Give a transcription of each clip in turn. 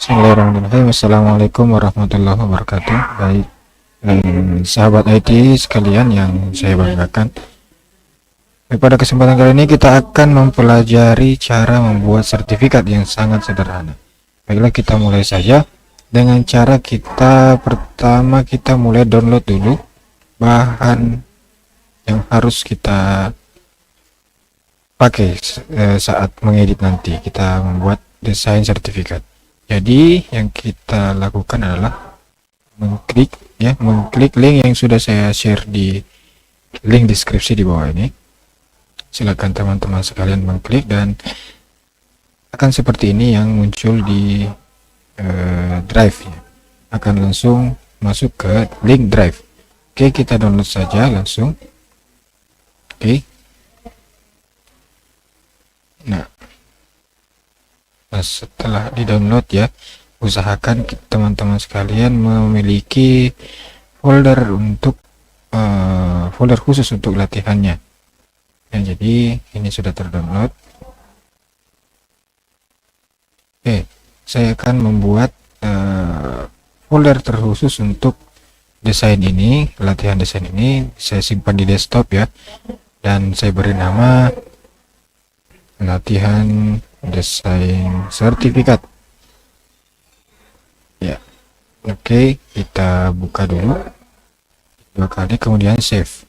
Bismillahirrahmanirrahim. Assalamualaikum warahmatullahi wabarakatuh. Baik, sahabat IT sekalian yang saya banggakan. Pada kesempatan kali ini kita akan mempelajari cara membuat sertifikat yang sangat sederhana. Baiklah, kita mulai saja dengan cara pertama kita mulai download dulu bahan yang harus kita pakai saat mengedit nanti kita membuat desain sertifikat. Jadi yang kita lakukan adalah mengklik link yang sudah saya share di link deskripsi di bawah ini. Silakan teman-teman sekalian mengklik dan akan seperti ini yang muncul di drive ya. Akan langsung masuk ke link drive. Oke, kita download saja langsung. Oke. Nah, setelah di-download ya, usahakan teman-teman sekalian memiliki folder folder khusus untuk latihannya. Ya, jadi ini sudah terdownload. Oke, saya akan membuat folder terkhusus untuk desain ini, latihan desain ini. Saya simpan di desktop ya, dan saya beri nama latihan desain sertifikat ya. Oke, kita buka dulu 2 kali kemudian save.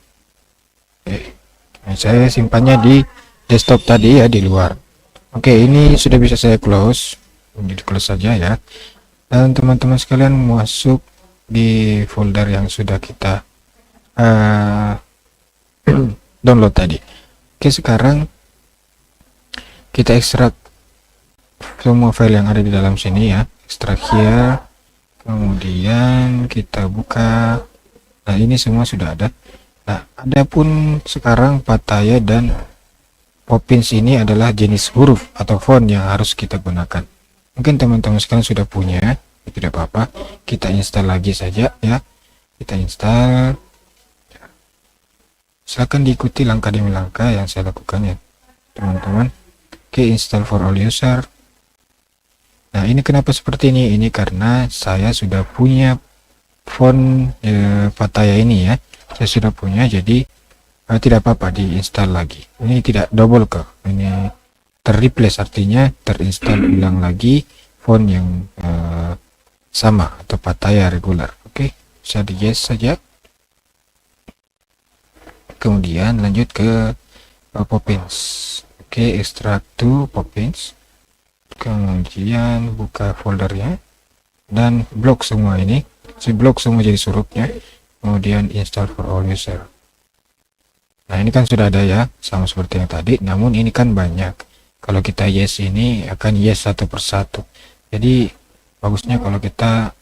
Oke, saya simpannya di desktop tadi ya, di luar. Oke, ini sudah bisa saya close, di close saja ya, dan teman-teman sekalian masuk di folder yang sudah kita download tadi. Oke, sekarang kita ekstrak semua file yang ada di dalam sini ya, ekstrak here, kemudian kita buka. Nah, ini semua sudah ada. Nah, adapun sekarang Pattaya dan Poppins ini adalah jenis huruf atau font yang harus kita gunakan. Mungkin teman-teman sekalian sudah punya, tidak apa-apa, kita install lagi saja ya. Kita install. Silakan diikuti langkah demi langkah yang saya lakukan ya teman-teman. Oke, install for all user. Nah, ini kenapa seperti ini? Ini karena saya sudah punya font Pattaya ini ya. Saya sudah punya, jadi tidak apa-apa diinstal lagi. Ini tidak double ke. Ini terreplace, artinya terinstall ulang lagi font yang sama atau Pattaya regular. Oke, bisa di yes saja. Kemudian lanjut ke Poppins. Oke, extract to Poppins, kemudian buka foldernya dan blok semua ini, blok semua jadi surupnya, kemudian install for all user. Nah, ini kan sudah ada ya, sama seperti yang tadi, namun ini kan banyak. Kalau kita yes ini akan yes satu persatu, jadi bagusnya kalau kita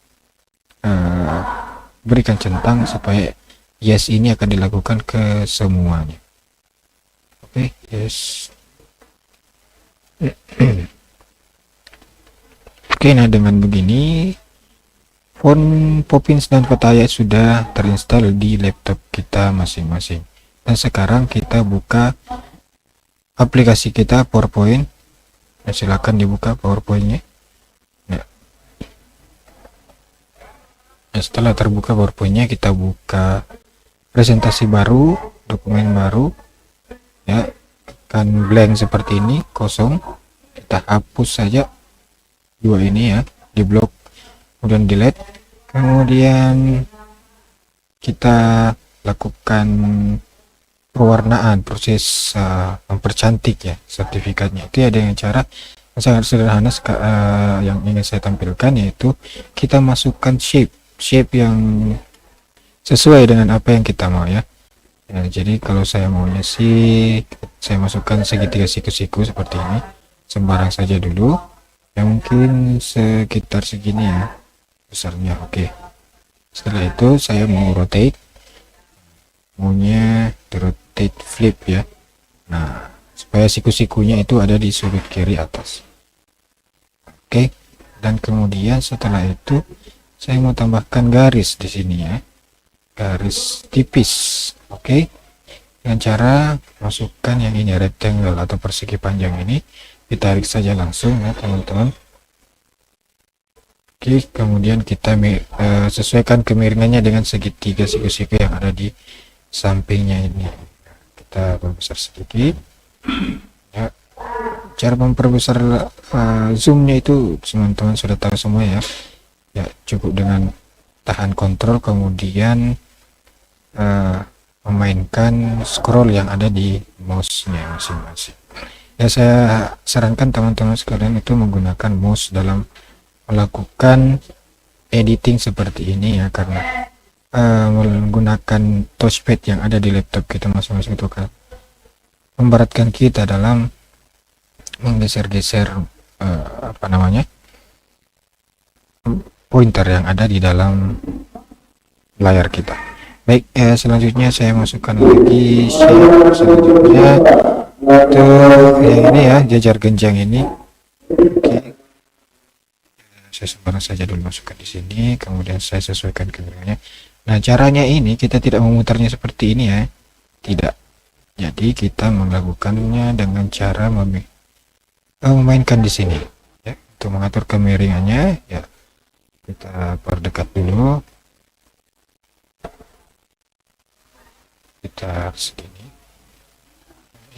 berikan centang supaya yes ini akan dilakukan ke semuanya. Oke, yes. Oke, nah dengan begini font Poppins dan Pattaya sudah terinstall di laptop kita masing-masing. Dan sekarang kita buka aplikasi kita PowerPoint. Nah, silakan dibuka PowerPointnya. Nah, setelah terbuka PowerPointnya, kita buka presentasi baru, dokumen baru ya, kan blank seperti ini, kosong. Kita hapus saja dua ini ya, di blok, kemudian delete, kemudian kita lakukan pewarnaan, proses mempercantik ya sertifikatnya. Itu ada yang cara sangat sederhana yang ingin saya tampilkan, yaitu kita masukkan shape yang sesuai dengan apa yang kita mau ya. Jadi kalau saya maunya sih, saya masukkan segitiga siku-siku seperti ini, sembarang saja dulu, ya mungkin sekitar segini ya besarnya. Oke, setelah itu saya mau rotate, maunya rotate flip ya. Nah, supaya siku-sikunya itu ada di sudut kiri atas. Oke, dan kemudian setelah itu saya mau tambahkan garis di sini ya, garis tipis. Oke, dengan cara masukkan yang ini, rectangle atau persegi panjang ini, ditarik saja langsung ya teman-teman. Oke, kemudian kita sesuaikan kemiringannya dengan segitiga siku-siku yang ada di sampingnya ini. Kita perbesar sedikit ya. Cara memperbesar zoomnya itu teman-teman sudah tahu semua ya. Ya, cukup dengan tahan kontrol kemudian memainkan scroll yang ada di mouse-nya masing-masing. Ya, saya sarankan teman-teman sekalian itu menggunakan mouse dalam melakukan editing seperti ini ya, karena menggunakan touchpad yang ada di laptop kita masing-masing itu kan memberatkan kita dalam menggeser-geser pointer yang ada di dalam layar kita. Baik, selanjutnya saya masukkan lagi shape selanjutnya itu yang ini ya, jajar genjang ini. Oke, saya sembarang saja dulu masukkan di sini, kemudian saya sesuaikan kemiringannya. Nah, caranya ini kita tidak memutarnya seperti ini ya, tidak. Jadi kita melakukannya dengan cara memainkan di sini ya. Untuk mengatur kemiringannya ya, kita perdekat dulu, kita segini.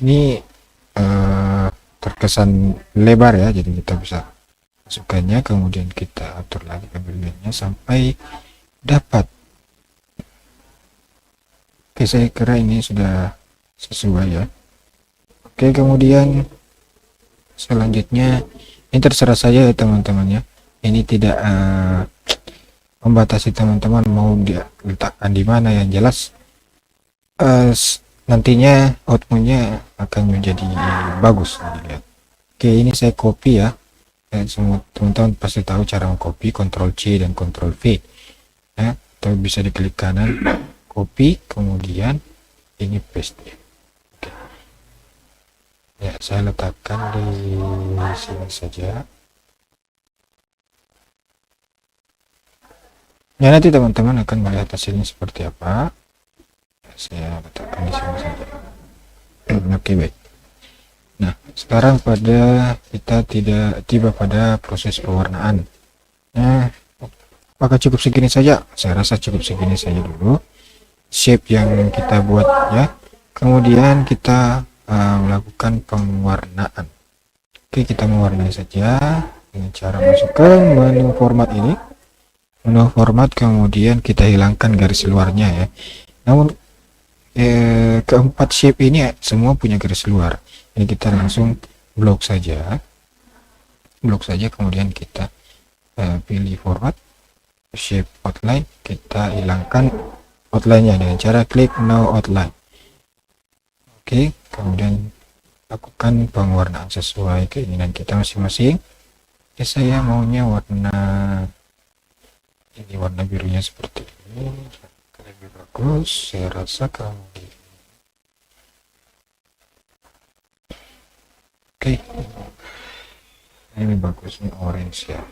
Ini terkesan lebar ya, jadi kita bisa masukkannya, kemudian kita atur lagi kemiringannya sampai dapat. Oke, saya kira ini sudah sesuai ya. Oke, kemudian selanjutnya ini terserah saya ya teman-teman ya, ini tidak membatasi teman-teman mau dia letakkan di mana, yang jelas nantinya outputnya akan menjadi bagus dilihat. Oke, ini saya copy ya, dan semua teman-teman pasti tahu cara mengcopy, Ctrl C dan Ctrl V ya, atau bisa diklik kanan copy, kemudian ini paste. Oke. Ya, saya letakkan di sini saja ya, nanti teman-teman akan melihat hasilnya seperti apa. Saya letakkan di sini saja. Oke, baik. Nah, sekarang kita tidak tiba pada proses pewarnaan. Nah, apakah cukup segini saja? Saya rasa cukup segini saja dulu shape yang kita buat ya. Kemudian kita melakukan pewarnaan. Oke, kita mewarnai saja dengan cara masuk ke menu format ini. Menu format, kemudian kita hilangkan garis luarnya ya. Namun keempat shape ini semua punya garis luar. Ini kita langsung blok saja, kemudian kita pilih format, shape outline, kita hilangkan outline-nya dengan cara klik no outline. Oke, kemudian lakukan pewarnaan sesuai keinginan kita masing-masing. Oke, saya maunya warna ini, warna birunya seperti ini lebih bagus saya rasa. Kemudian oke, ini bagusnya orange ya,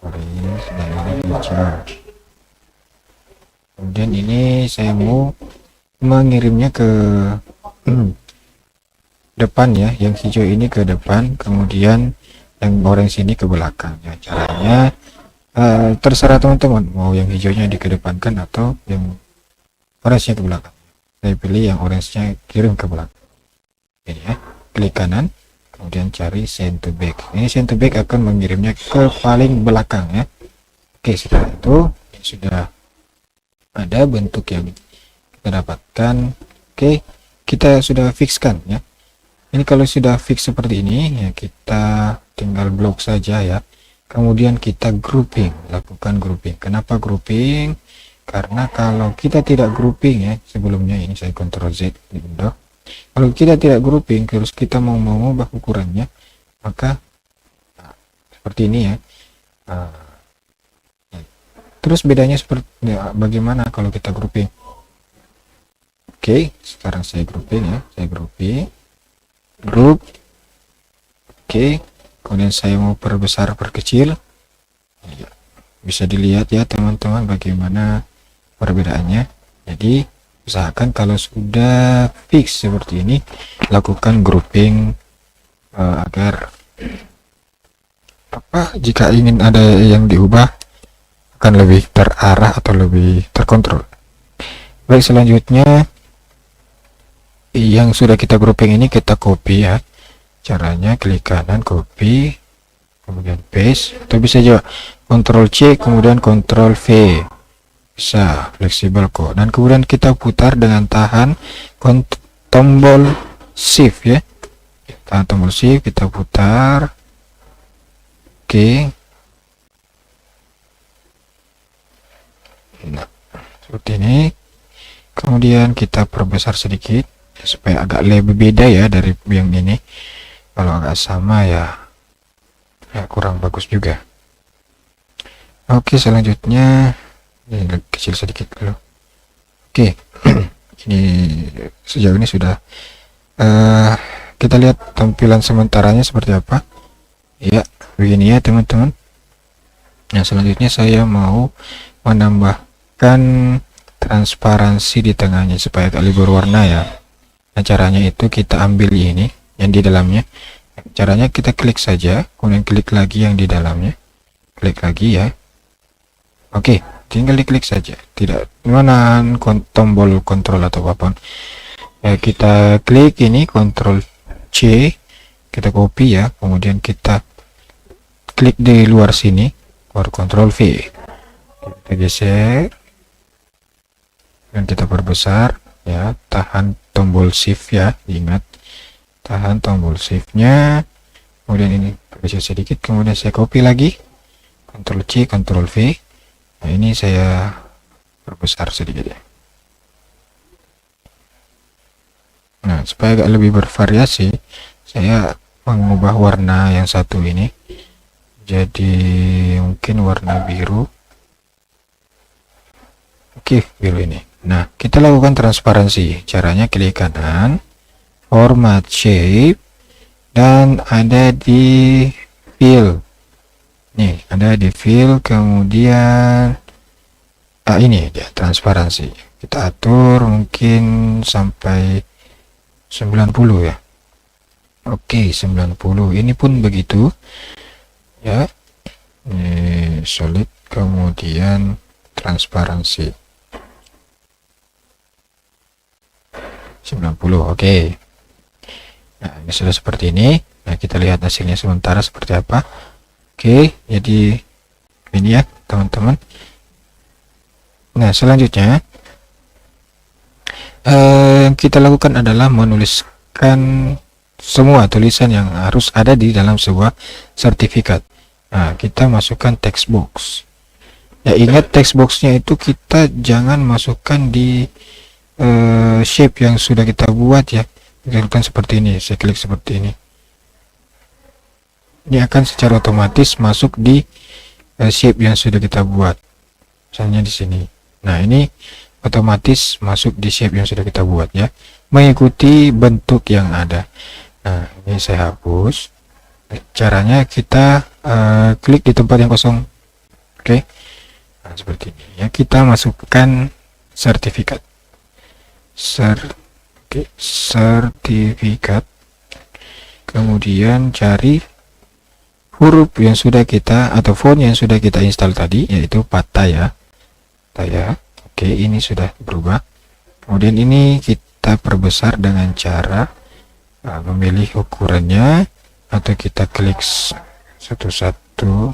orange dan ini hijau. Kemudian ini saya mau mengirimnya ke depan ya, yang hijau ini ke depan, kemudian yang orange ini ke belakang ya. Caranya terserah teman-teman mau yang hijaunya dikedepankan atau yang orange-nya ke belakang. Saya pilih yang orange-nya kirim ke belakang. Ini ya, klik kanan, kemudian cari send to back. Ini send to back akan mengirimnya ke paling belakang ya. Oke, setelah itu sudah ada bentuk yang kita dapatkan. Oke, kita sudah fixkan ya. Ini kalau sudah fix seperti ini ya, kita tinggal blok saja ya. Kemudian kita grouping, lakukan grouping. Kenapa grouping? Karena kalau kita tidak grouping ya, sebelumnya ini saya Ctrl Z di window. Kalau kita tidak grouping, terus kita mau mengubah ukurannya, maka seperti ini ya. Terus bedanya seperti bagaimana kalau kita grouping? Oke, sekarang saya grouping ya, saya grouping, group. Oke. Kemudian saya mau perbesar perkecil, bisa dilihat ya teman-teman bagaimana perbedaannya. Jadi usahakan kalau sudah fix seperti ini, lakukan grouping agar jika ingin ada yang diubah akan lebih terarah atau lebih terkontrol. Baik, selanjutnya yang sudah kita grouping ini kita copy ya. Caranya klik kanan, copy, kemudian paste, atau bisa juga Ctrl C kemudian Ctrl V, bisa fleksibel kok. Dan kemudian kita putar dengan tahan tombol shift ya, tahan tombol shift, kita putar. Oke, nah seperti ini. Kemudian kita perbesar sedikit supaya agak lebih beda ya dari yang ini. Kalau agak sama ya kurang bagus juga. Oke, selanjutnya ini kecil sedikit dulu. Oke, ini sejauh ini sudah. Kita lihat tampilan sementaranya seperti apa ya, begini ya teman-teman. Nah, selanjutnya saya mau menambahkan transparansi di tengahnya supaya agak berwarna ya. Nah, caranya itu kita ambil ini yang di dalamnya. Caranya kita klik saja, kemudian klik lagi yang di dalamnya, klik lagi ya. Oke, tinggal diklik saja, tidak mana tombol kontrol atau apapun ya. Kita klik ini Ctrl C, kita copy ya, kemudian kita klik di luar sini, baru Ctrl V, kita geser dan kita perbesar ya. Tahan tombol shift ya, ingat tahan tombol shiftnya, kemudian ini geser sedikit, kemudian saya copy lagi, Ctrl C Ctrl V. Nah, ini saya perbesar sedikit ya. Nah, supaya agak lebih bervariasi, saya mengubah warna yang satu ini jadi mungkin warna biru. Oke, biru ini. Nah, kita lakukan transparansi. Caranya klik kanan, format shape, dan ada di fill. Nih, ada di fill, kemudian ini dia transparansi. Kita atur mungkin sampai 90 ya. Oke, 90. Ini pun begitu ya. Ini solid, kemudian transparansi 90. Oke. Nah, ini sudah seperti ini. Nah, kita lihat hasilnya sementara seperti apa. Oke, jadi ini ya teman-teman. Nah, selanjutnya yang kita lakukan adalah menuliskan semua tulisan yang harus ada di dalam sebuah sertifikat. Nah, kita masukkan text box ya. Ingat, text boxnya itu kita jangan masukkan di shape yang sudah kita buat ya. Kita lakukan seperti ini, saya klik seperti ini, ini akan secara otomatis masuk di shape yang sudah kita buat, misalnya di sini. Nah, ini otomatis masuk di shape yang sudah kita buat ya, mengikuti bentuk yang ada. Nah, ini saya hapus. Caranya kita klik di tempat yang kosong. Oke. Nah, seperti ini ya, kita masukkan sertifikat. Sertifikat, kemudian cari huruf yang sudah kita atau font yang sudah kita install tadi, yaitu Pattaya. Oke, ini sudah berubah. Kemudian ini kita perbesar dengan cara memilih ukurannya, atau kita klik satu-satu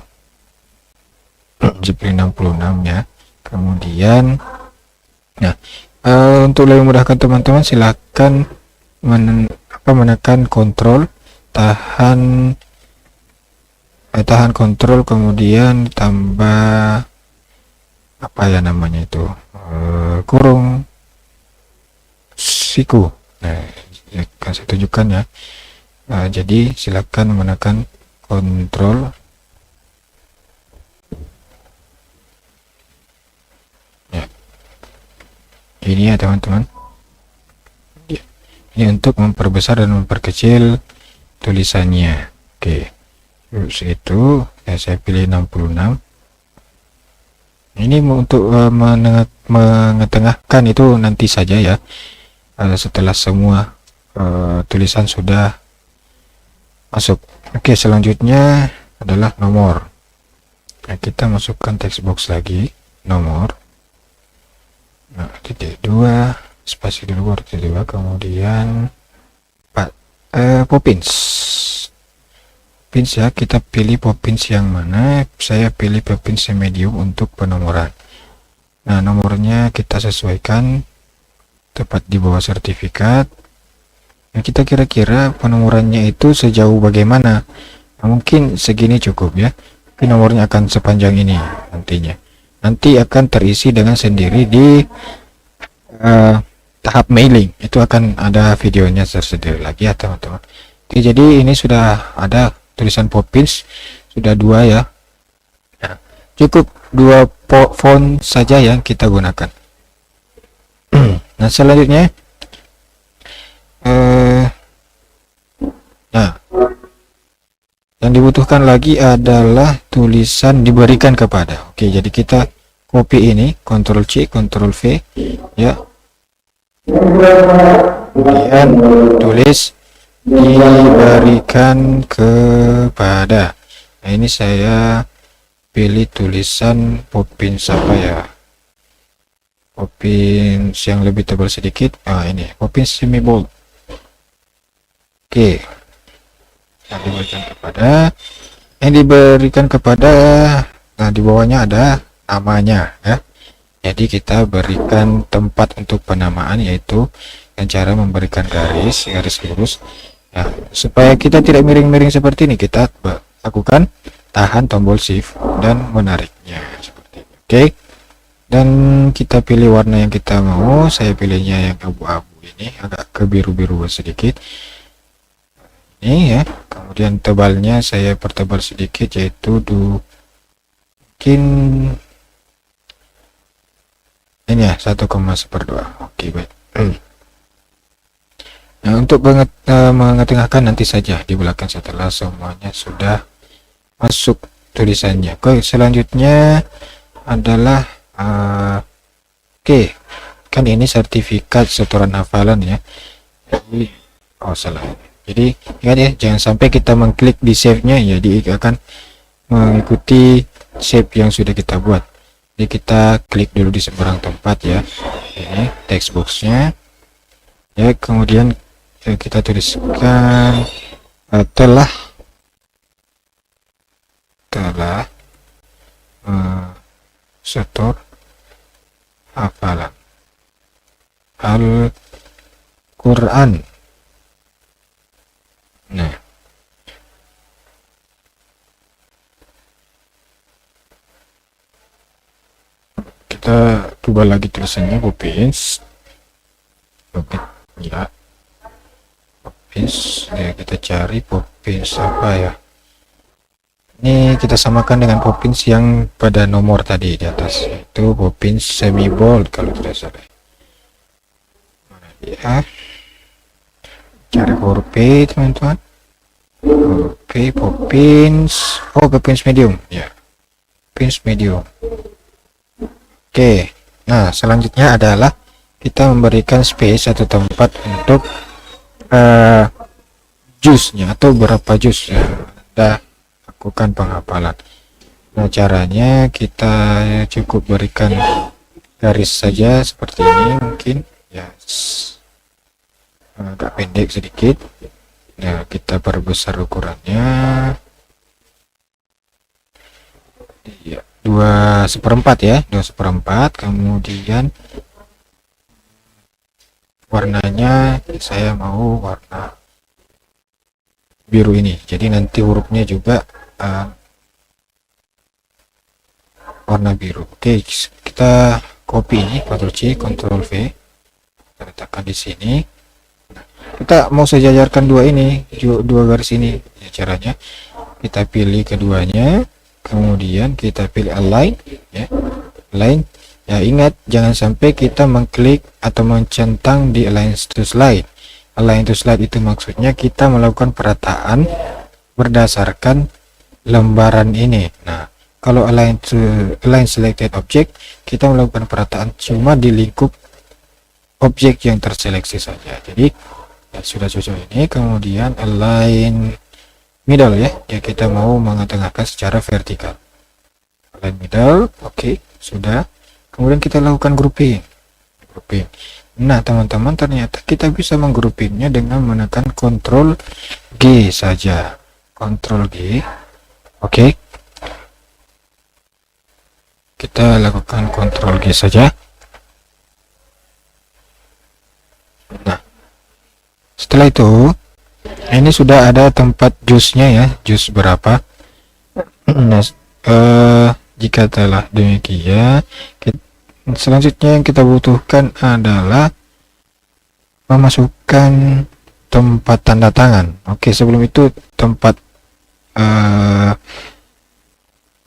seperti 66 ya. Kemudian untuk lebih memudahkan teman-teman, silakan menekan kontrol, tahan kontrol, kemudian tambah apa ya namanya itu, kurung siku. Nah, akan saya tunjukkan ya. Jadi silakan menekan kontrol ya. Ini ya teman-teman, ini untuk memperbesar dan memperkecil tulisannya. Oke, segitu ya, saya pilih 66. Ini untuk mengetengahkan itu nanti saja ya, setelah semua tulisan sudah masuk. Oke, selanjutnya adalah nomor. Nah, kita masukkan text box lagi, nomor. Nah, titik 2, spasi dulu baru titik 2, kemudian provinsi. Provinsi ya, kita pilih provinsi yang mana. Saya pilih provinsi medium untuk penomoran. Nah, nomornya kita sesuaikan tepat di bawah sertifikat. Nah, kita kira-kira penomorannya itu sejauh bagaimana? Nah, mungkin segini cukup ya. Tapi nomornya akan sepanjang ini nantinya. Nanti akan terisi dengan sendiri di tahap mailing. Itu akan ada videonya tersendiri lagi ya teman-teman. Oke, jadi ini sudah ada tulisan provinsi, sudah 2 ya. Nah, cukup 2 font saja yang kita gunakan. Nah, selanjutnya nah, yang dibutuhkan lagi adalah tulisan diberikan kepada. Oke, jadi kita copy ini, Ctrl C, Ctrl V ya. Kemudian tulis diberikan kepada. Nah, ini saya pilih tulisan provinsi apa ya, provinsi yang lebih tebal sedikit. Ini provinsi semi bold. Oke, yang diberikan kepada, nah di bawahnya ada namanya ya. Jadi kita berikan tempat untuk penamaan, yaitu dengan cara memberikan garis lurus ya, supaya kita tidak miring-miring seperti ini. Kita lakukan tahan tombol shift dan menariknya seperti ini. Oke, dan kita pilih warna yang kita mau. Saya pilihnya yang abu-abu ini, agak ke biru-biru sedikit ini ya. Kemudian tebalnya saya pertebal sedikit, yaitu mungkin ini ya 1,2. Oke, baik. Nah, untuk mengetengahkan nanti saja di belakang setelah semuanya sudah masuk tulisannya. Oke, selanjutnya adalah oke, kan ini sertifikat setoran hafalan ya. Jadi salah. Jadi ingat ya, jangan sampai kita mengklik di save-nya, jadi akan mengikuti save yang sudah kita buat. Jadi kita klik dulu di sembarang tempat ya. Ini text box-nya ya, kemudian kita tuliskan telah setor hafalan Al-Quran. Nah, kita coba lagi tulisannya provinsi ya, provinsi ya, kita cari provinsi apa ya. Ini kita samakan dengan provinsi yang pada nomor tadi di atas, itu provinsi semi bold kalau tidak salah. Mana dia? Cari huruf P teman-teman, huruf P, provinsi, provinsi medium ya, provinsi medium. Oke, nah selanjutnya adalah kita memberikan space atau tempat untuk jusnya atau berapa jus ya Anda lakukan penghafalan. Nah, caranya kita cukup berikan garis saja seperti ini, mungkin ya agak pendek sedikit. Nah, kita perbesar ukurannya ya 2/4 ya, 2/4. Kemudian warnanya saya mau warna biru ini, jadi nanti hurufnya juga warna biru. Oke, kita copy ini, Ctrl C, Ctrl V, kita letakkan di sini. Kita mau sejajarkan dua garis ini ya, caranya kita pilih keduanya, kemudian kita pilih align ya, align ya. Ingat, jangan sampai kita mengklik atau mencentang di align to slide. Align to slide itu maksudnya kita melakukan perataan berdasarkan lembaran ini. Nah, kalau align selected object, kita melakukan perataan cuma di lingkup objek yang terseleksi saja. Jadi ya, sudah cocok ini. Kemudian align middle ya, kita mau mengetengahkan secara vertikal. Align middle, oke, sudah. Kemudian kita lakukan grouping. Nah teman-teman, ternyata kita bisa menggroupingnya dengan menekan Ctrl G saja. Ctrl G, oke. Kita lakukan Ctrl G saja. Nah, setelah itu, ini sudah ada tempat jusnya ya, jus berapa. Nah, jika telah demikian, selanjutnya yang kita butuhkan adalah memasukkan tempat tanda tangan. Oke, sebelum itu tempat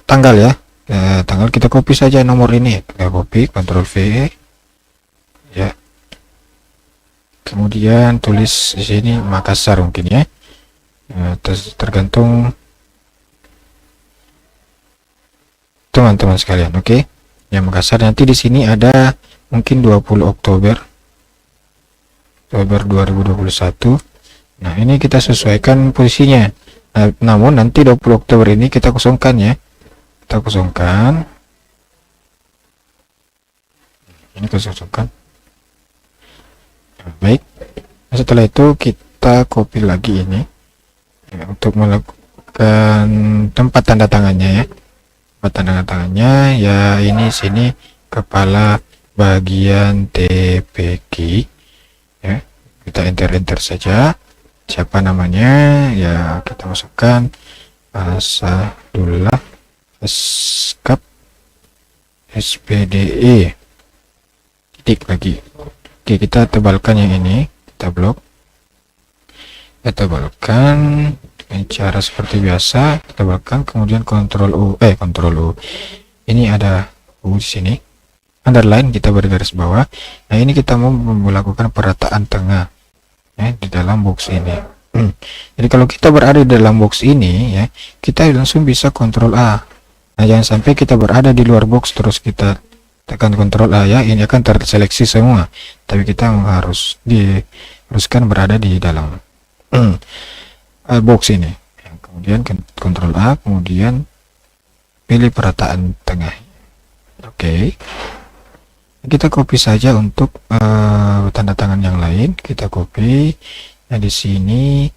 tanggal ya. Tanggal kita copy saja nomor ini, kita copy, Ctrl V ya. Kemudian tulis di sini Makassar mungkin ya. Tergantung teman-teman sekalian, oke. Yang Makassar, nanti di sini ada mungkin 20 Oktober 2021. Nah, ini kita sesuaikan posisinya. Namun nanti 20 Oktober ini kita kosongkan ya. Kita kosongkan. Ini kita kosongkan. Nah, baik. Nah, setelah itu kita copy lagi ini ya, untuk melakukan tempat tanda tangannya ya. Tanda tangannya ya, ini sini kepala bagian TPQ ya, kita enter saja. Siapa namanya ya, kita masukkan Asadullah Eskap SPDE titik lagi. Oke, kita tebalkan yang ini, kita blok, kita tebalkan dengan cara seperti biasa, kita tebalkan, kemudian Ctrl U. Ini ada U di sini, underline, kita beri garis bawah. Nah, ini kita mau melakukan perataan tengah ya di dalam box ini. Jadi kalau kita berada di dalam box ini ya, kita langsung bisa Ctrl A. Nah, jangan sampai kita berada di luar box terus kita tekan Ctrl A ya, ini akan terseleksi semua. Tapi kita haruskan berada di dalam box ini. Kemudian Ctrl A, kemudian pilih perataan tengah. Oke. Kita copy saja untuk tanda tangan yang lain. Kita copy. Nah, di sini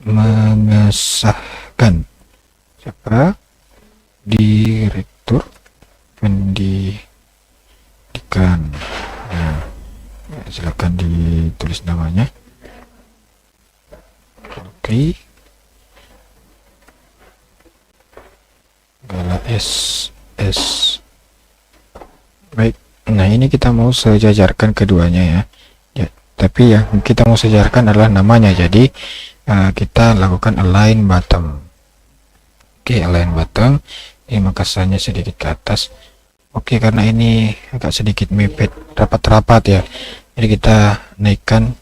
mengesahkan siapa? Direktur pendidikan. Nah, silakan ditulis namanya. Oke. Gala S. Baik. Nah, ini kita mau sejajarkan keduanya ya. Tapi yang kita mau sejajarkan adalah namanya. Jadi kita lakukan align bottom. Oke, align bottom. Ini makasanya sedikit ke atas. Oke, karena ini agak sedikit mepet, rapat-rapat ya. Jadi kita naikkan,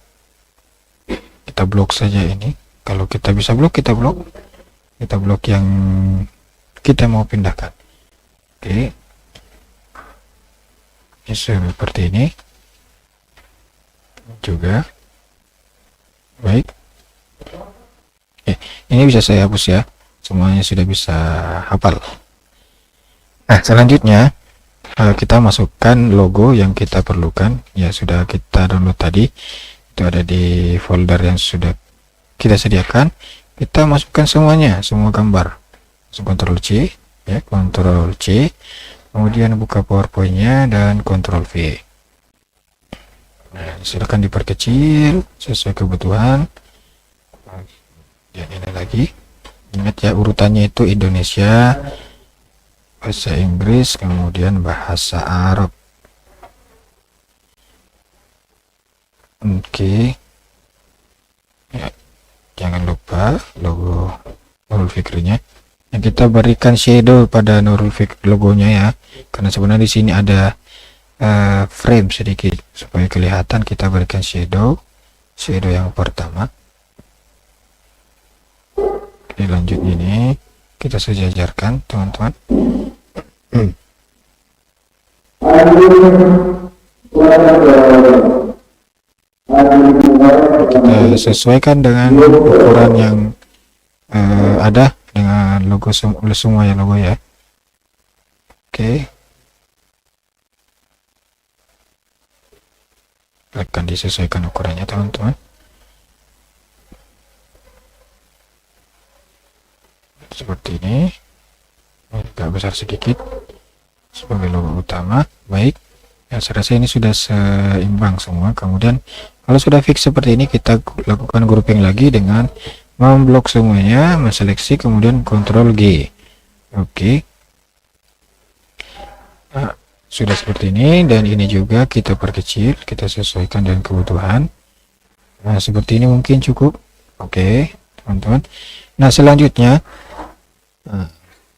kita blok saja ini. Kalau kita bisa blok, kita blok. Kita blok yang kita mau pindahkan. Oke. Ini seperti ini. Juga. Baik. Ini bisa saya hapus ya. Semuanya sudah bisa hafal. Nah, selanjutnya kita masukkan logo yang kita perlukan. Ya, sudah kita download tadi. Itu ada di folder yang sudah kita sediakan. Kita masukkan semuanya, semua gambar. Ctrl C ya, Ctrl C. Kemudian buka PowerPoint-nya dan Ctrl V. Nah, silakan diperkecil sesuai kebutuhan. Dan ini lagi. Ingat ya, urutannya itu Indonesia, bahasa Inggris, kemudian bahasa Arab. Oke. Ya, jangan lupa logo Nurul Fikrinya. Yang kita berikan shadow pada Nurul Fikri logonya ya, karena sebenarnya di sini ada frame sedikit supaya kelihatan. Kita berikan shadow yang pertama. Oke, lanjut ini kita sejajarkan teman-teman. Kita sesuaikan dengan ukuran yang ada dengan logo semua ya, logo ya. Oke, akan disesuaikan ukurannya teman-teman. Seperti ini, agak besar sedikit sebagai logo utama. Baik, ya saya rasa ini sudah seimbang semua. Kemudian kalau sudah fix seperti ini, kita lakukan grouping lagi dengan memblok semuanya, menseleksi, kemudian Ctrl G. Oke. Nah, sudah seperti ini, dan ini juga kita perkecil, kita sesuaikan dengan kebutuhan. Nah, seperti ini mungkin cukup. Oke, teman-teman. Nah, selanjutnya,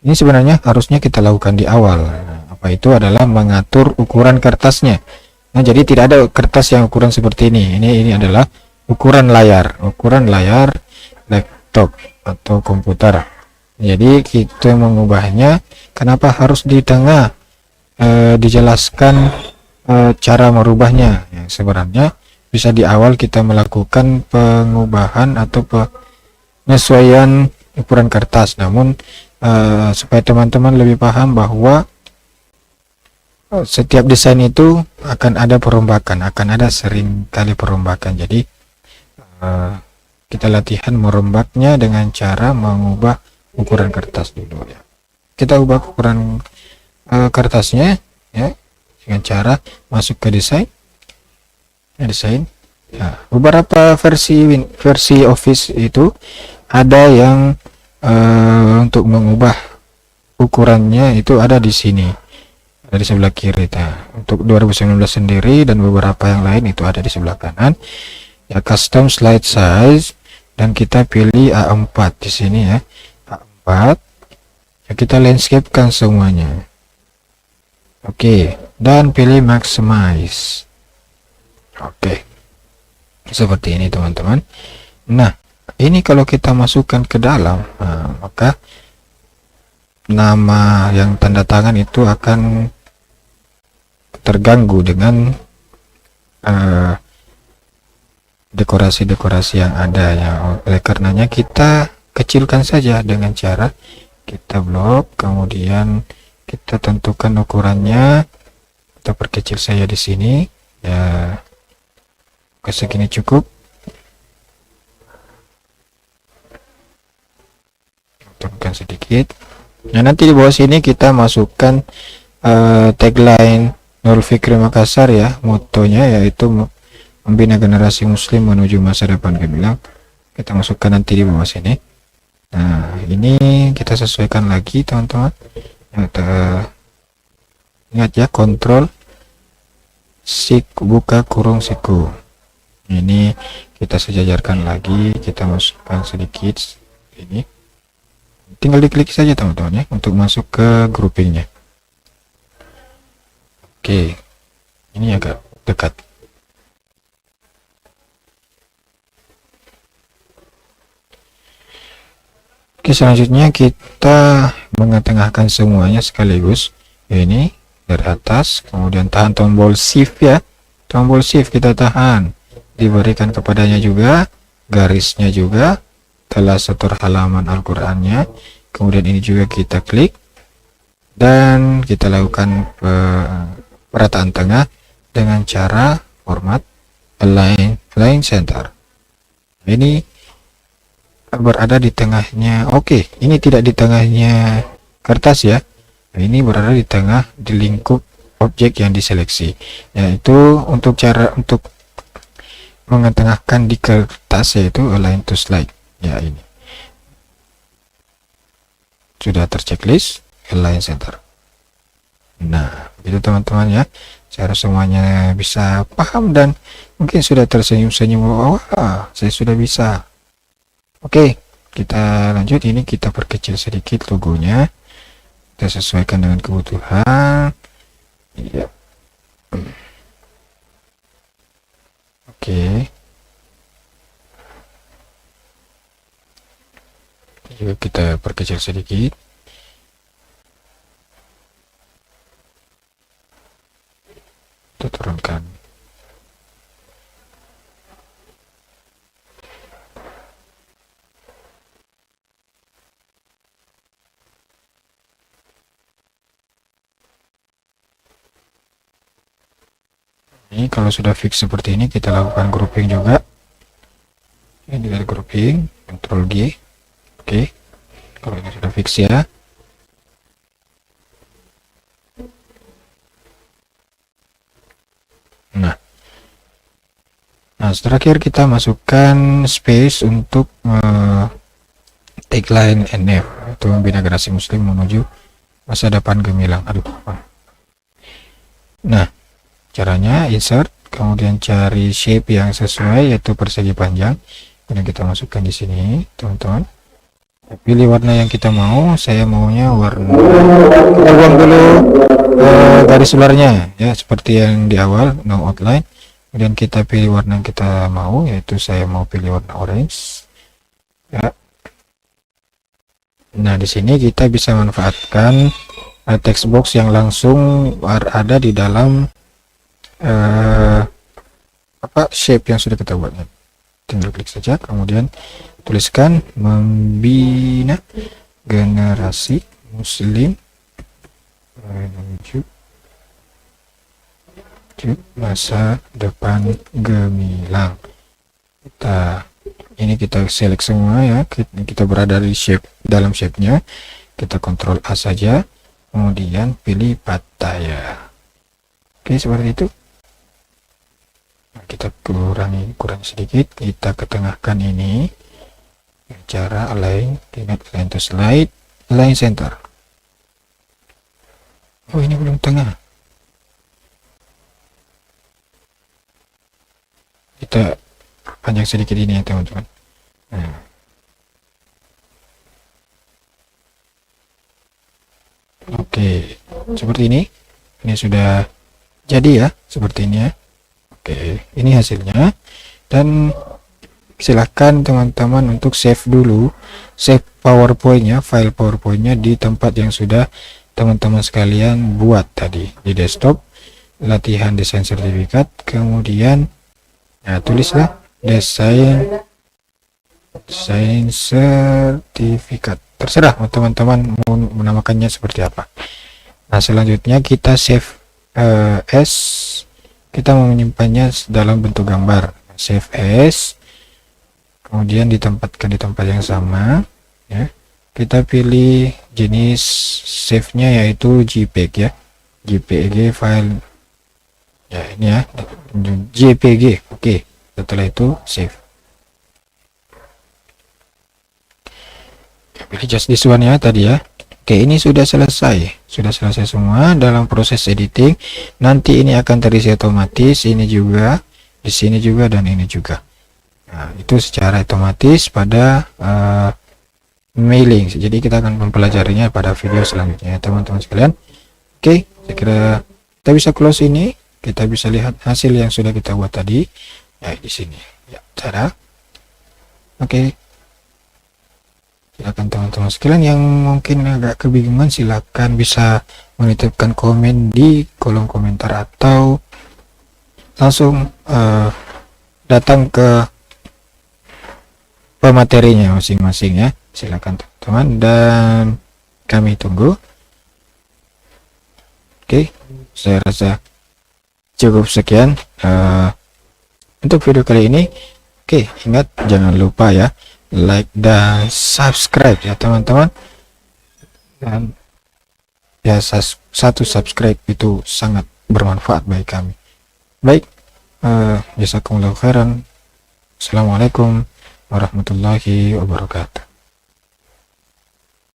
ini sebenarnya harusnya kita lakukan di awal. Apa itu adalah mengatur ukuran kertasnya. Nah, jadi tidak ada kertas yang ukuran seperti ini. Ini adalah ukuran layar laptop atau komputer. Jadi kita mengubahnya. Kenapa harus di tengah? Dijelaskan cara merubahnya. Ya, sebenarnya bisa di awal kita melakukan pengubahan atau penyesuaian ukuran kertas. Namun supaya teman-teman lebih paham bahwa setiap desain itu akan ada perombakan, akan ada sering kali perombakan. Jadi kita latihan merombaknya dengan cara mengubah ukuran kertas dulu ya. Kita ubah ukuran kertasnya ya dengan cara masuk ke desain. Ya, beberapa versi Office itu ada yang untuk mengubah ukurannya itu ada di sini, ada di sebelah kiri. Untuk 2019 sendiri dan beberapa yang lain itu ada di sebelah kanan ya, custom slide size, dan kita pilih A4 di sini ya, A4 ya, kita landscape-kan semuanya. Oke, dan pilih maximize. Oke, seperti ini teman-teman. Nah, ini kalau kita masukkan ke dalam, maka nama yang tanda tangan itu akan terganggu dengan dekorasi-dekorasi yang ada ya. Oleh karenanya kita kecilkan saja dengan cara kita blok, kemudian kita tentukan ukurannya, kita perkecil saya di sini ya, ke segini cukup. Turunkan sedikit. Nah, nanti di bawah sini kita masukkan tagline Nurul Fikri Makassar ya, motonya yaitu membina generasi muslim menuju masa depan gemilang. Kita masukkan nanti di bawah sini. Nah, ini kita sesuaikan lagi teman-teman. Ingat ya, kontrol buka kurung siku. Ini kita sejajarkan lagi, kita masukkan sedikit ini. Tinggal diklik saja teman-teman ya untuk masuk ke groupingnya. Oke, ini agak dekat. Oke, selanjutnya kita mengetengahkan semuanya sekaligus. Ini dari atas, kemudian tahan tombol shift ya. Tombol shift kita tahan. Diberikan kepadanya juga garisnya juga, telah setor halaman Al-Qur'annya. Kemudian ini juga kita klik dan kita lakukan perataan tengah dengan cara format align center. Ini berada di tengahnya. Oke, ini tidak di tengahnya kertas ya. Ini berada di tengah, di lingkup objek yang diseleksi, yaitu untuk cara untuk mengetengahkan di kertas yaitu align to slide ya. Ini sudah terchecklist align center. Nah, itu teman-teman ya, cara semuanya bisa paham dan mungkin sudah tersenyum-senyum, wah saya sudah bisa. Oke, kita lanjut. Ini kita perkecil sedikit logonya, kita sesuaikan dengan kebutuhan ya. Oke, juga kita perkecil sedikit. Kita turunkan. Ini kalau sudah fix seperti ini, kita lakukan grouping juga. Ini dari grouping, Ctrl G. Oke, kalau ini sudah fix ya. Nah, terakhir kita masukkan space untuk tagline NF, itu Membina Generasi Muslim Menuju Masa Depan Gemilang. Nah, caranya insert, kemudian cari shape yang sesuai, yaitu persegi panjang. Kemudian kita masukkan di sini, teman-teman. Pilih warna yang kita mau. Saya maunya warna, kita buang dulu garis luarnya ya, seperti yang di awal, no outline. Kemudian kita pilih warna yang kita mau, yaitu saya mau pilih warna orange ya. Nah, di sini kita bisa manfaatkan text box yang langsung ada di dalam shape yang sudah kita buat. Tinggal klik saja, kemudian tuliskan Membina Generasi Muslim Menuju Masa Depan Gemilang. Kita select semua ya, kita berada di dalam shape-nya, kita Ctrl A saja, kemudian pilih Pattaya. Oke, seperti itu. Nah, kita kurangi sedikit, kita ketengahkan ini. Cara align, ingat align to slide, align center. Oh, ini belum tengah. Kita panjang sedikit ini ya, teman-teman. Nah. Oke, seperti ini. Ini sudah jadi ya, seperti ini ya. Oke, ini hasilnya. Dan silahkan teman-teman untuk save dulu, save PowerPoint-nya, file PowerPoint-nya di tempat yang sudah teman-teman sekalian buat tadi, di desktop, latihan desain sertifikat, kemudian tulislah desain sertifikat, terserah teman-teman mau menamakannya seperti apa. Nah, selanjutnya kita save as, kita mau menyimpannya dalam bentuk gambar, save as, kemudian ditempatkan di tempat yang sama ya. Kita pilih jenis save-nya yaitu JPEG ya, JPG file ya, ini ya, JPG. Oke, setelah itu save. Pilih just this one ya tadi ya. Oke, ini sudah selesai semua dalam proses editing. Nanti ini akan terisi otomatis, ini juga, di sini juga, dan ini juga. Nah, itu secara otomatis pada mailing. Jadi kita akan mempelajarinya pada video selanjutnya, teman-teman sekalian. Oke, saya kira kita bisa close ini. Kita bisa lihat hasil yang sudah kita buat tadi ya, di sini ya, cara. Oke, silakan teman-teman sekalian yang mungkin agak kebingungan, silakan bisa menitipkan komen di kolom komentar atau langsung datang ke pematerinya masing-masing ya. Silakan teman-teman, dan kami tunggu. Oke, saya rasa cukup sekian untuk video kali ini. Oke, ingat jangan lupa ya, like dan subscribe ya teman-teman. Dan ya, satu subscribe itu sangat bermanfaat bagi kami. Baik, jazakumullahu khairan. Assalamualaikum warahmatullahi wabarakatuh.